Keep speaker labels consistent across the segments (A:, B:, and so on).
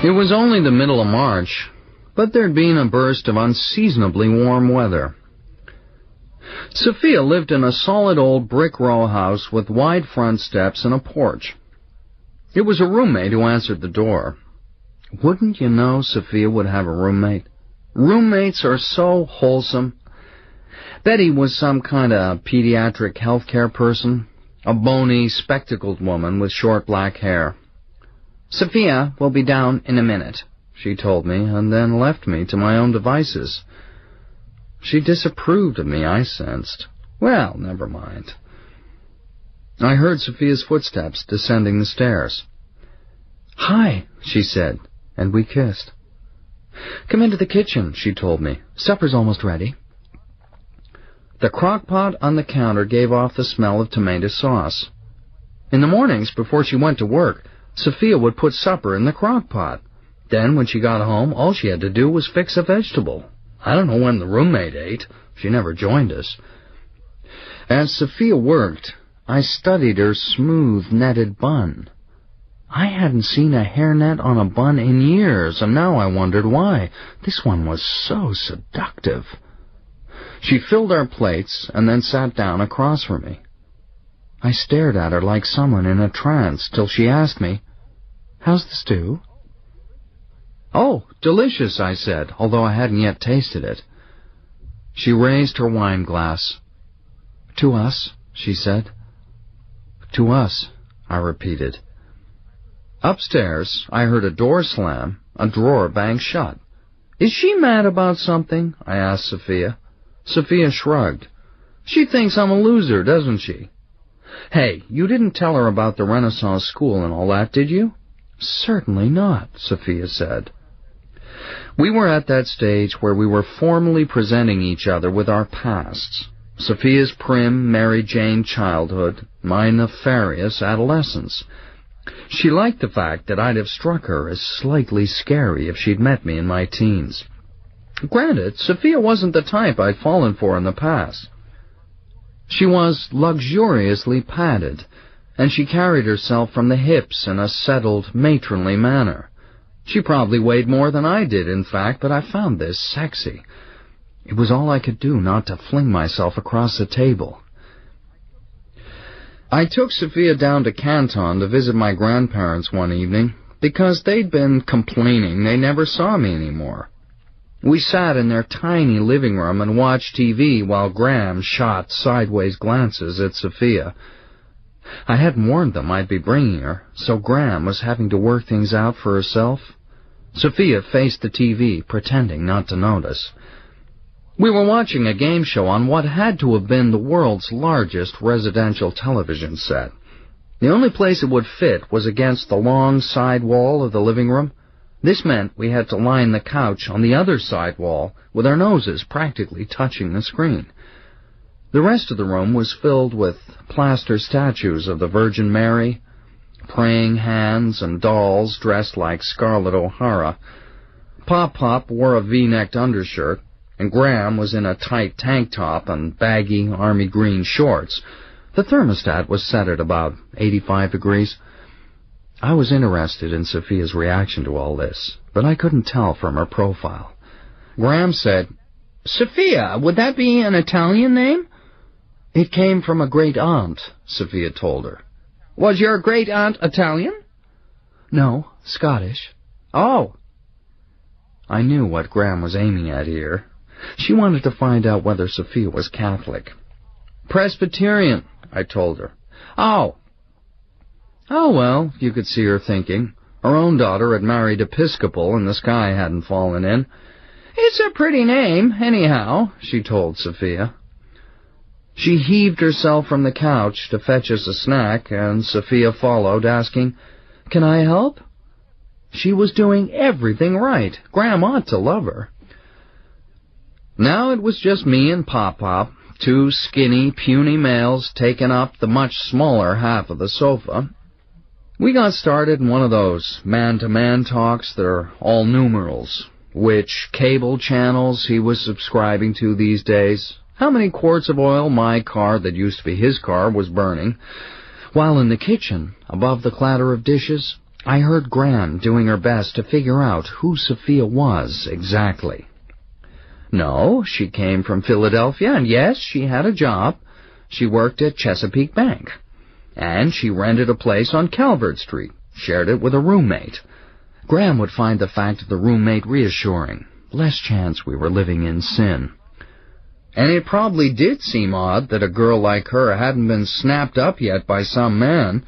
A: It was only the middle of March, but there'd been a burst of unseasonably warm weather. Sophia lived in a solid old brick row house with wide front steps and a porch. It was a roommate who answered the door. Wouldn't you know Sophia would have a roommate? Roommates are so wholesome. Betty was some kind of pediatric healthcare person, a bony, spectacled woman with short black hair. "Sophia will be down in a minute," she told me, and then left me to my own devices. She disapproved of me, I sensed. Well, never mind. I heard Sophia's footsteps descending the stairs. "Hi," she said, and we kissed. "Come into the kitchen," she told me. "Supper's almost ready." The crock-pot on the counter gave off the smell of tomato sauce. In the mornings, before she went to work, Sophia would put supper in the crock-pot. Then, when she got home, all she had to do was fix a vegetable. I don't know when the roommate ate. She never joined us. As Sophia worked, I studied her smooth, netted bun. I hadn't seen a hairnet on a bun in years, and now I wondered why. This one was so seductive. She filled our plates and then sat down across from me. I stared at her like someone in a trance till she asked me, "How's the stew?" "Oh, delicious," I said, although I hadn't yet tasted it. She raised her wine glass. "To us," she said. "To us," I repeated. Upstairs, I heard a door slam, a drawer bang shut. "Is she mad about something?" I asked Sophia. Sophia shrugged. "She thinks I'm a loser, doesn't she?" "Hey, you didn't tell her about the Renaissance school and all that, did you?" "Certainly not," Sophia said. We were at that stage where we were formally presenting each other with our pasts. Sophia's prim, Mary Jane childhood, my nefarious adolescence. She liked the fact that I'd have struck her as slightly scary if she'd met me in my teens. Granted, Sophia wasn't the type I'd fallen for in the past. She was luxuriously padded, and she carried herself from the hips in a settled, matronly manner. She probably weighed more than I did, in fact, but I found this sexy. It was all I could do not to fling myself across the table. I took Sophia down to Canton to visit my grandparents one evening, because they'd been complaining they never saw me anymore. We sat in their tiny living room and watched TV while Graham shot sideways glances at Sophia. I hadn't warned them I'd be bringing her, so Graham was having to work things out for herself. Sophia faced the TV, pretending not to notice. We were watching a game show on what had to have been the world's largest residential television set. The only place it would fit was against the long side wall of the living room. This meant we had to line the couch on the other side wall, with our noses practically touching the screen. The rest of the room was filled with plaster statues of the Virgin Mary, praying hands, and dolls dressed like Scarlett O'Hara. Pop-Pop wore a V-necked undershirt, and Graham was in a tight tank top and baggy army green shorts. The thermostat was set at about 85 degrees. I was interested in Sophia's reaction to all this, but I couldn't tell from her profile. Graham said, "Sophia, would that be an Italian name?" "It came from a great-aunt," Sophia told her. "Was your great-aunt Italian?" "No, Scottish." "Oh." I knew what Graham was aiming at here. She wanted to find out whether Sophia was Catholic. "Presbyterian," I told her. "Oh." Oh, well, you could see her thinking. Her own daughter had married Episcopal, and the sky hadn't fallen in. "It's a pretty name, anyhow," she told Sophia. She heaved herself from the couch to fetch us a snack, and Sophia followed, asking, "Can I help?" She was doing everything right. Graham ought to love her. Now it was just me and Pop-Pop, two skinny, puny males taking up the much smaller half of the sofa. We got started in one of those man-to-man talks that are all numerals. Which cable channels he was subscribing to these days, how many quarts of oil my car that used to be his car was burning. While in the kitchen, above the clatter of dishes, I heard Gran doing her best to figure out who Sophia was exactly. No, she came from Philadelphia, and yes, she had a job. She worked at Chesapeake Bank. And she rented a place on Calvert Street, shared it with a roommate. Graham would find the fact of the roommate reassuring. Less chance we were living in sin. And it probably did seem odd that a girl like her hadn't been snapped up yet by some man,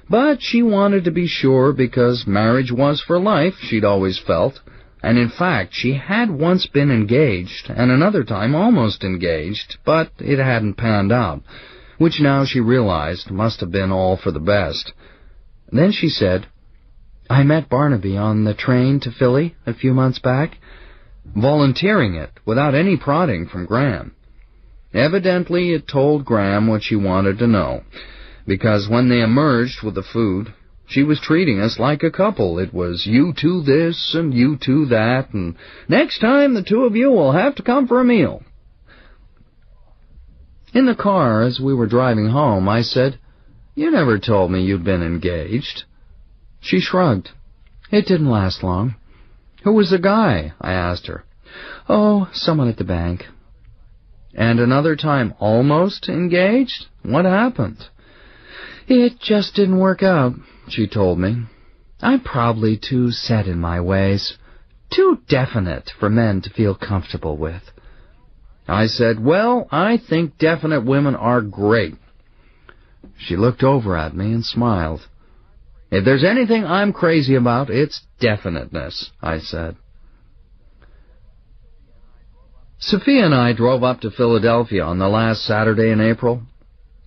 A: but she wanted to be sure because marriage was for life, she'd always felt. And in fact, she had once been engaged, and another time almost engaged, but it hadn't panned out, which now she realized must have been all for the best. Then she said, I met Barnaby on the train to Philly a few months back, volunteering it without any prodding from Graham. Evidently it told Graham what she wanted to know, because when they emerged with the food, she was treating us like a couple. It was you two this and you two that, and next time the two of you will have to come for a meal. In the car, as we were driving home, I said, You never told me you'd been engaged. She shrugged. It didn't last long. Who was the guy? I asked her. Oh, someone at the bank. And another time almost engaged? What happened? It just didn't work out, she told me. I'm probably too set in my ways, too definite for men to feel comfortable with. I said, Well, I think definite women are great. She looked over at me and smiled. If there's anything I'm crazy about, it's definiteness, I said. Sophia and I drove up to Philadelphia on the last Saturday in April.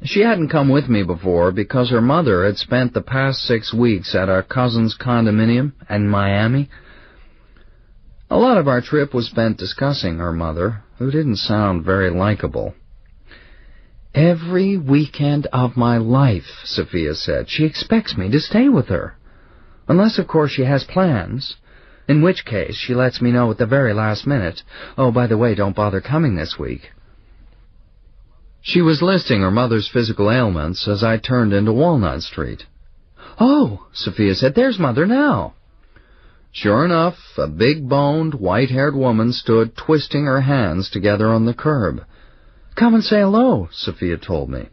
A: She hadn't come with me before because her mother had spent the past 6 weeks at our cousin's condominium in Miami. A lot of our trip was spent discussing her mother, who didn't sound very likable. Every weekend of my life, Sophia said, she expects me to stay with her. Unless, of course, she has plans, in which case she lets me know at the very last minute, Oh, by the way, don't bother coming this week. She was listing her mother's physical ailments as I turned into Walnut Street. Oh, Sophia said, there's Mother now. Sure enough, a big-boned, white-haired woman stood twisting her hands together on the curb. Come and say hello, Sophia told me.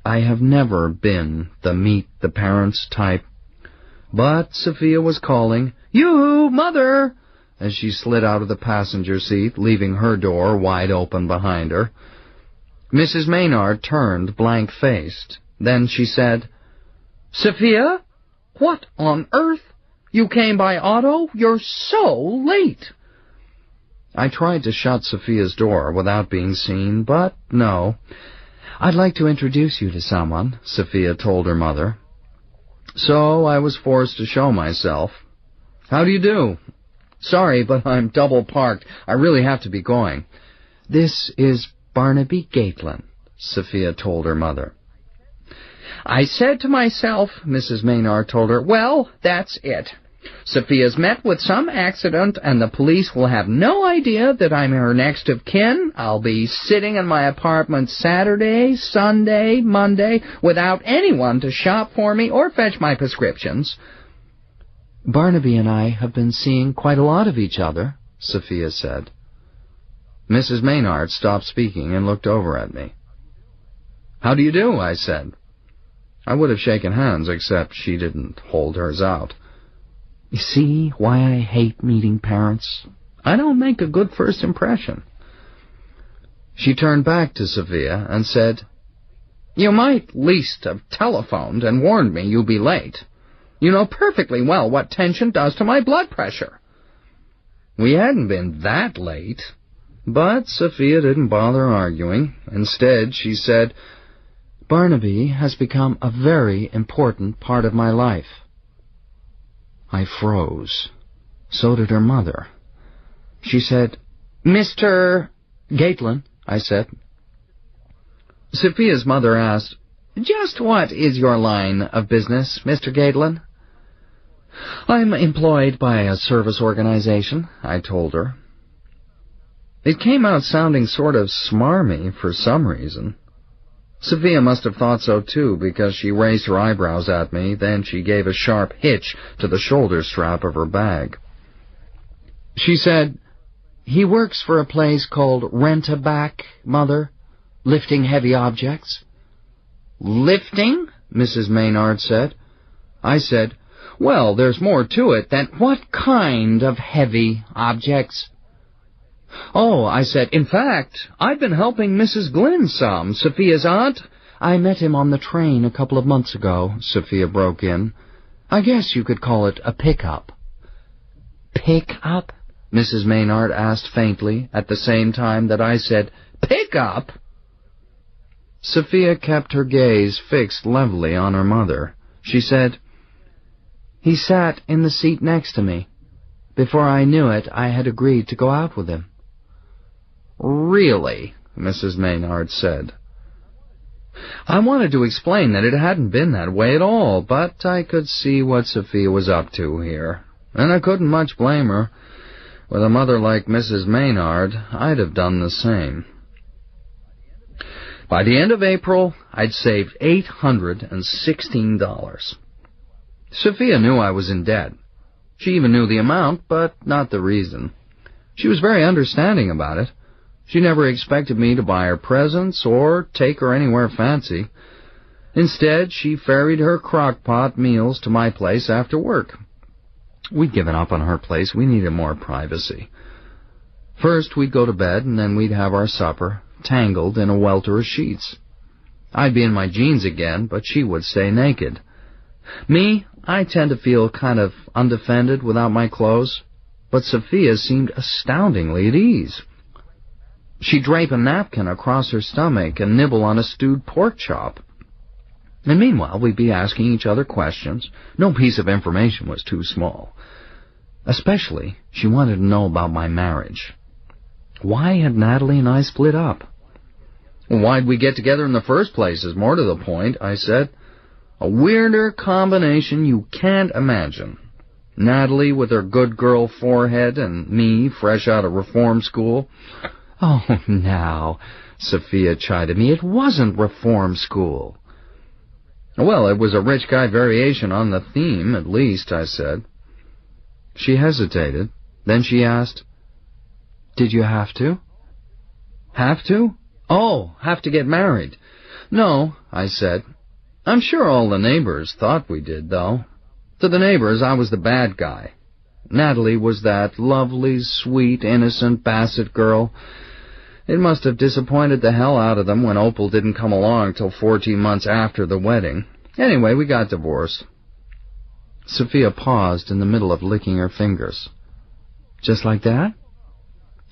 A: I have never been the meet-the-parents type. But Sophia was calling, You, Mother! As she slid out of the passenger seat, leaving her door wide open behind her. Mrs. Maynard turned blank-faced. Then she said, Sophia? What on earth? You came by auto? You're so late. I tried to shut Sophia's door without being seen, but no. I'd like to introduce you to someone, Sophia told her mother. So I was forced to show myself. How do you do? Sorry, but I'm double-parked. I really have to be going. This is Barnaby Gatlin, Sophia told her mother. I said to myself, Mrs. Maynard told her, Well, that's it. Sophia's met with some accident, and the police will have no idea that I'm her next of kin. I'll be sitting in my apartment Saturday, Sunday, Monday, without anyone to shop for me or fetch my prescriptions. Barnaby and I have been seeing quite a lot of each other, Sophia said. Mrs. Maynard stopped speaking and looked over at me. How do you do? I said. I would have shaken hands, except she didn't hold hers out. You see why I hate meeting parents? I don't make a good first impression. She turned back to Sophia and said, You might at least have telephoned and warned me you'd be late. You know perfectly well what tension does to my blood pressure. We hadn't been that late, but Sophia didn't bother arguing. Instead, she said, Barnaby has become a very important part of my life. I froze. So did her mother. She said, Mr. Gatlin, I said. Sophia's mother asked, Just what is your line of business, Mr. Gatlin? I'm employed by a service organization, I told her. It came out sounding sort of smarmy for some reason. Sophia must have thought so too, because she raised her eyebrows at me, then she gave a sharp hitch to the shoulder strap of her bag. She said, "He works for a place called Rent-A-Back, Mother, lifting heavy objects." "Lifting?" Mrs. Maynard said. I said, "Well, there's more to it than—" "What kind of heavy objects?" "Oh," I said, "in fact, I've been helping Mrs. Glynn some, Sophia's aunt." "I met him on the train a couple of months ago," Sophia broke in. "I guess you could call it a pick-up." "Pick-up?" Mrs. Maynard asked faintly, at the same time that I said, "Pick-up?" Sophia kept her gaze fixed levelly on her mother. She said, "He sat in the seat next to me. Before I knew it, I had agreed to go out with him." "Really?" Mrs. Maynard said. I wanted to explain that it hadn't been that way at all, but I could see what Sophia was up to here, and I couldn't much blame her. With a mother like Mrs. Maynard, I'd have done the same. By the end of April, I'd saved $816. Sophia knew I was in debt. She even knew the amount, but not the reason. She was very understanding about it. She never expected me to buy her presents or take her anywhere fancy. Instead, she ferried her crock-pot meals to my place after work. We'd given up on her place. We needed more privacy. First, we'd go to bed, and then we'd have our supper, tangled in a welter of sheets. I'd be in my jeans again, but she would stay naked. Me, I tend to feel kind of undefended without my clothes, but Sophia seemed astoundingly at ease. She'd drape a napkin across her stomach and nibble on a stewed pork chop. And meanwhile, we'd be asking each other questions. No piece of information was too small. Especially, she wanted to know about my marriage. Why had Natalie and I split up? "Why'd we get together in the first place is more to the point," I said. "A weirder combination you can't imagine. Natalie with her good girl forehead and me fresh out of reform school." "Oh, now," Sophia chided me, "it wasn't reform school." "Well, it was a rich guy variation on the theme, at least," I said. She hesitated. Then she asked, "Did you have to?" "Have to? Oh, have to get married? No," I said. "I'm sure all the neighbors thought we did, though. To the neighbors, I was the bad guy. Natalie was that lovely, sweet, innocent Bassett girl. It must have disappointed the hell out of them when Opal didn't come along till 14 months after the wedding. Anyway, we got divorced." Sophia paused in the middle of licking her fingers. "Just like that?"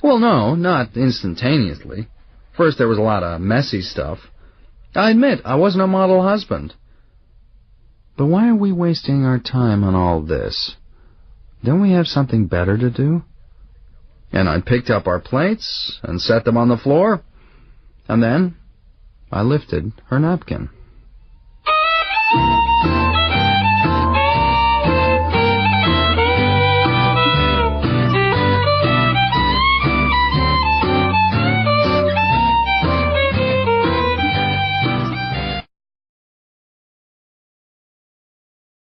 A: "Well, no, not instantaneously. First there was a lot of messy stuff. I admit, I wasn't a model husband." "But why are we wasting our time on all this? Don't we have something better to do?" And I picked up our plates and set them on the floor, and then I lifted her napkin.